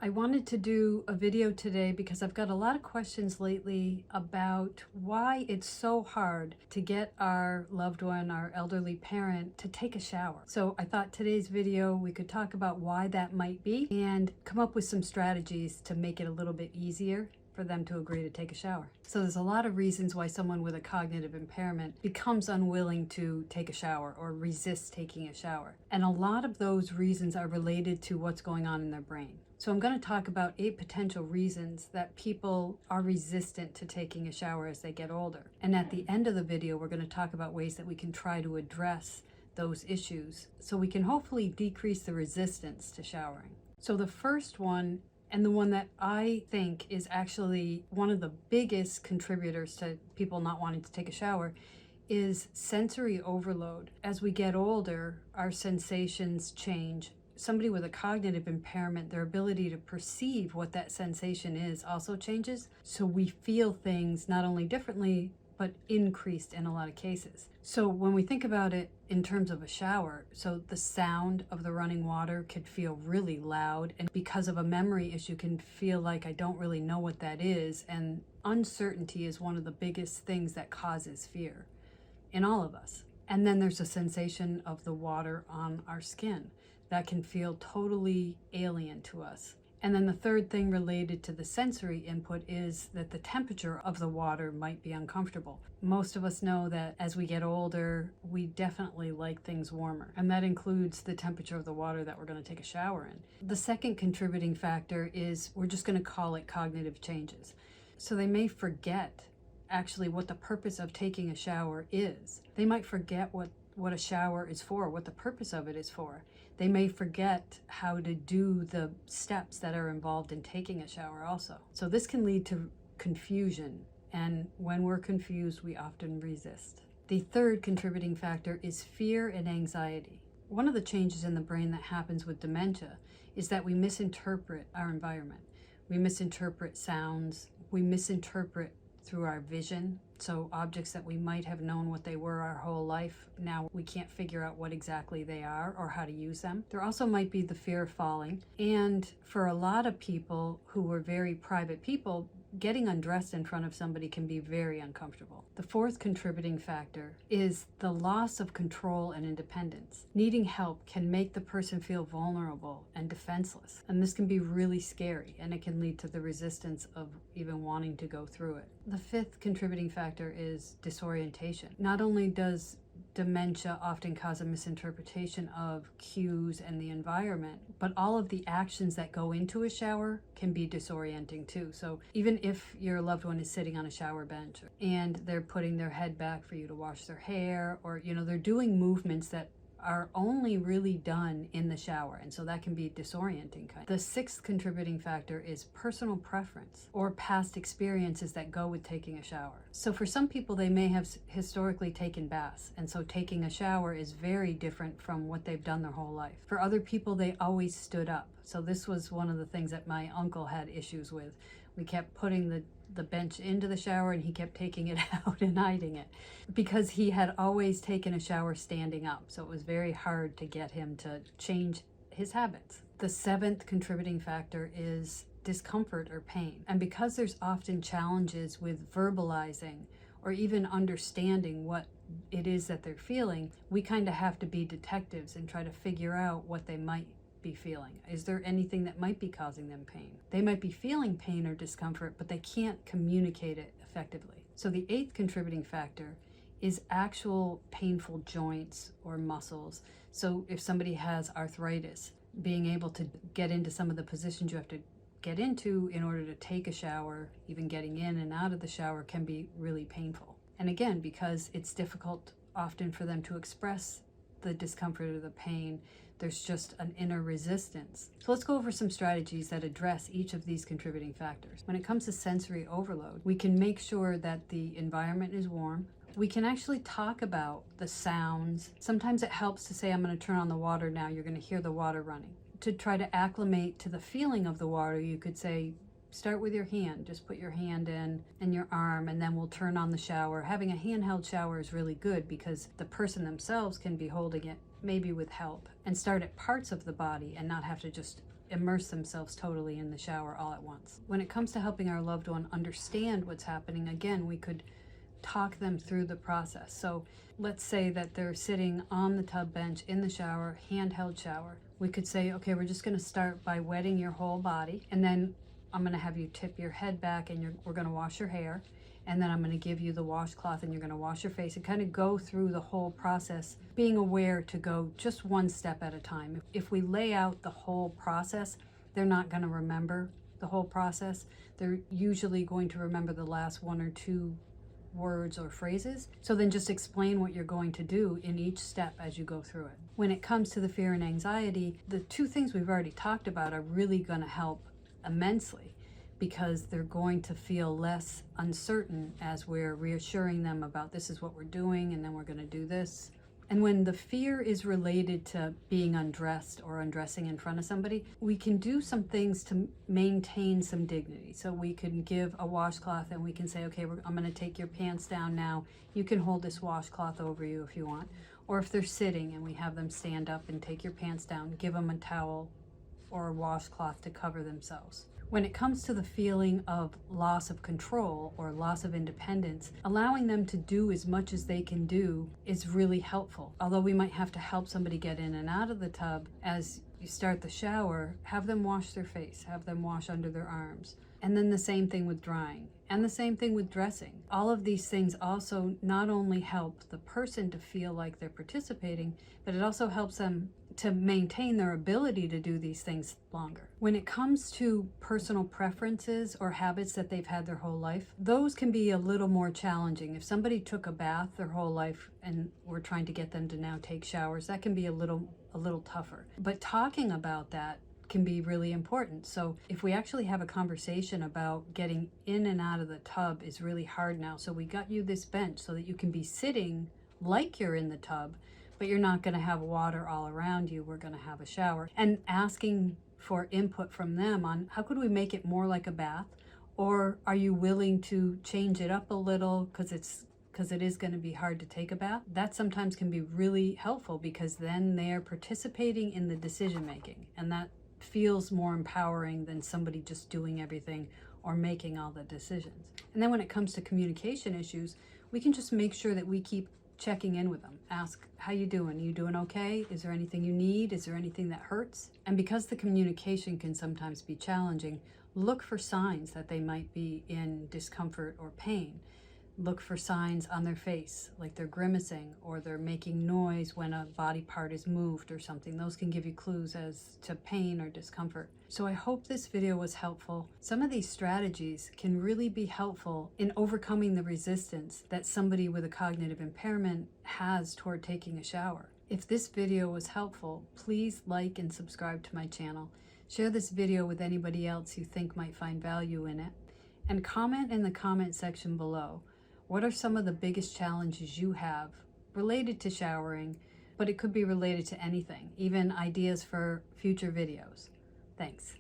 I wanted to do a video today because I've got a lot of questions lately about why it's so hard to get our loved one, our elderly parent, to take a shower. So I thought today's video we could talk about why that might be and come up with some strategies to make it a little bit easier for them to agree to take a shower. So there's a lot of reasons why someone with a cognitive impairment becomes unwilling to take a shower or resists taking a shower. And a lot of those reasons are related to what's going on in their brain. So I'm going to talk about 8 potential reasons that people are resistant to taking a shower as they get older. And at the end of the video, we're going to talk about ways that we can try to address those issues so we can hopefully decrease the resistance to showering. So the first one, and the one that I think is actually one of the biggest contributors to people not wanting to take a shower, is sensory overload. As we get older, our sensations change. Somebody with a cognitive impairment, their ability to perceive what that sensation is also changes. So we feel things not only differently, but increased in a lot of cases. So when we think about it in terms of a shower, so the sound of the running water could feel really loud, and because of a memory issue can feel like I don't really know what that is, and uncertainty is one of the biggest things that causes fear in all of us. And then there's a sensation of the water on our skin that can feel totally alien to us. And then the third thing related to the sensory input is that the temperature of the water might be uncomfortable. Most of us know that as we get older, we definitely like things warmer, and that includes the temperature of the water that we're going to take a shower in. The second contributing factor is, we're just going to call it cognitive changes. So they may forget actually what the purpose of taking a shower is. They might forget what a shower is for, what the purpose of it is for. They may forget how to do the steps that are involved in taking a shower also. So this can lead to confusion, and when we're confused, we often resist. The third contributing factor is fear and anxiety. One of the changes in the brain that happens with dementia is that we misinterpret our environment. We misinterpret sounds, we misinterpret through our vision. So objects that we might have known what they were our whole life, now we can't figure out what exactly they are or how to use them. There also might be the fear of falling. And for a lot of people who were very private people, getting undressed in front of somebody can be very uncomfortable. The fourth contributing factor is the loss of control and independence. Needing help can make the person feel vulnerable and defenseless. And this can be really scary, and it can lead to the resistance of even wanting to go through it. The fifth contributing factor is disorientation. Not only does dementia often cause a misinterpretation of cues and the environment, but all of the actions that go into a shower can be disorienting too. So even if your loved one is sitting on a shower bench and they're putting their head back for you to wash their hair, or they're doing movements that are only really done in the shower, and so that can be disorienting. The sixth contributing factor is personal preference or past experiences that go with taking a shower. So for some people, they may have historically taken baths, and so taking a shower is very different from what they've done their whole life. For other people, they always stood up. So this was one of the things that my uncle had issues with. We kept putting the bench into the shower, and he kept taking it out and hiding it because he had always taken a shower standing up. So it was very hard to get him to change his habits. The seventh contributing factor is discomfort or pain. And because there's often challenges with verbalizing or even understanding what it is that they're feeling, we kind of have to be detectives and try to figure out what they might be feeling. Is there anything that might be causing them pain? They might be feeling pain or discomfort, but they can't communicate it effectively. So the eighth contributing factor is actual painful joints or muscles. So if somebody has arthritis, being able to get into some of the positions you have to get into in order to take a shower, even getting in and out of the shower, can be really painful. And again, because it's difficult often for them to express the discomfort or the pain, there's just an inner resistance. So let's go over some strategies that address each of these contributing factors. When it comes to sensory overload, we can make sure that the environment is warm. We can actually talk about the sounds. Sometimes it helps to say, I'm going to turn on the water now, you're going to hear the water running. To try to acclimate to the feeling of the water, you could say, start with your hand. Just put your hand in and your arm, and then we'll turn on the shower. Having a handheld shower is really good because the person themselves can be holding it, maybe with help, and start at parts of the body and not have to just immerse themselves totally in the shower all at once. When it comes to helping our loved one understand what's happening, again, we could talk them through the process. So let's say that they're sitting on the tub bench in the shower, handheld shower. We could say, okay, we're just going to start by wetting your whole body, and then I'm going to have you tip your head back, and we're going to wash your hair, and then I'm going to give you the washcloth, and you're going to wash your face, and kind of go through the whole process, being aware to go just one step at a time. If we lay out the whole process, they're not going to remember the whole process. They're usually going to remember the last one or two words or phrases. So then just explain what you're going to do in each step as you go through it. When it comes to the fear and anxiety, the two things we've already talked about are really going to help immensely, because they're going to feel less uncertain as we're reassuring them about this is what we're doing, and then we're going to do this. And when the fear is related to being undressed or undressing in front of somebody, we can do some things to maintain some dignity. So we can give a washcloth and we can say, okay, I'm going to take your pants down now. You can hold this washcloth over you if you want. Or if they're sitting and we have them stand up and take your pants down, give them a towel or a washcloth to cover themselves. When it comes to the feeling of loss of control or loss of independence, allowing them to do as much as they can do is really helpful. Although we might have to help somebody get in and out of the tub, as you start the shower, have them wash their face, have them wash under their arms. And then the same thing with drying, and the same thing with dressing. All of these things also not only help the person to feel like they're participating, but it also helps them to maintain their ability to do these things longer. When it comes to personal preferences or habits that they've had their whole life, those can be a little more challenging. If somebody took a bath their whole life and we're trying to get them to now take showers, that can be a little tougher. But talking about that can be really important. So if we actually have a conversation about getting in and out of the tub is really hard now. So we got you this bench so that you can be sitting like you're in the tub, but you're not going to have water all around you. We're going to have a shower. And asking for input from them on how could we make it more like a bath? Or are you willing to change it up a little because it is going to be hard to take a bath? That sometimes can be really helpful, because then they're participating in the decision making, and that feels more empowering than somebody just doing everything or making all the decisions. And then when it comes to communication issues, we can just make sure that we keep checking in with them. Ask, how you doing? Are you doing okay? Is there anything you need? Is there anything that hurts? And because the communication can sometimes be challenging, look for signs that they might be in discomfort or pain. Look for signs on their face, like they're grimacing or they're making noise when a body part is moved or something. Those can give you clues as to pain or discomfort. So I hope this video was helpful. Some of these strategies can really be helpful in overcoming the resistance that somebody with a cognitive impairment has toward taking a shower. If this video was helpful, please like and subscribe to my channel. Share this video with anybody else you think might find value in it. And comment in the comment section below. What are some of the biggest challenges you have related to showering, but it could be related to anything, even ideas for future videos. Thanks.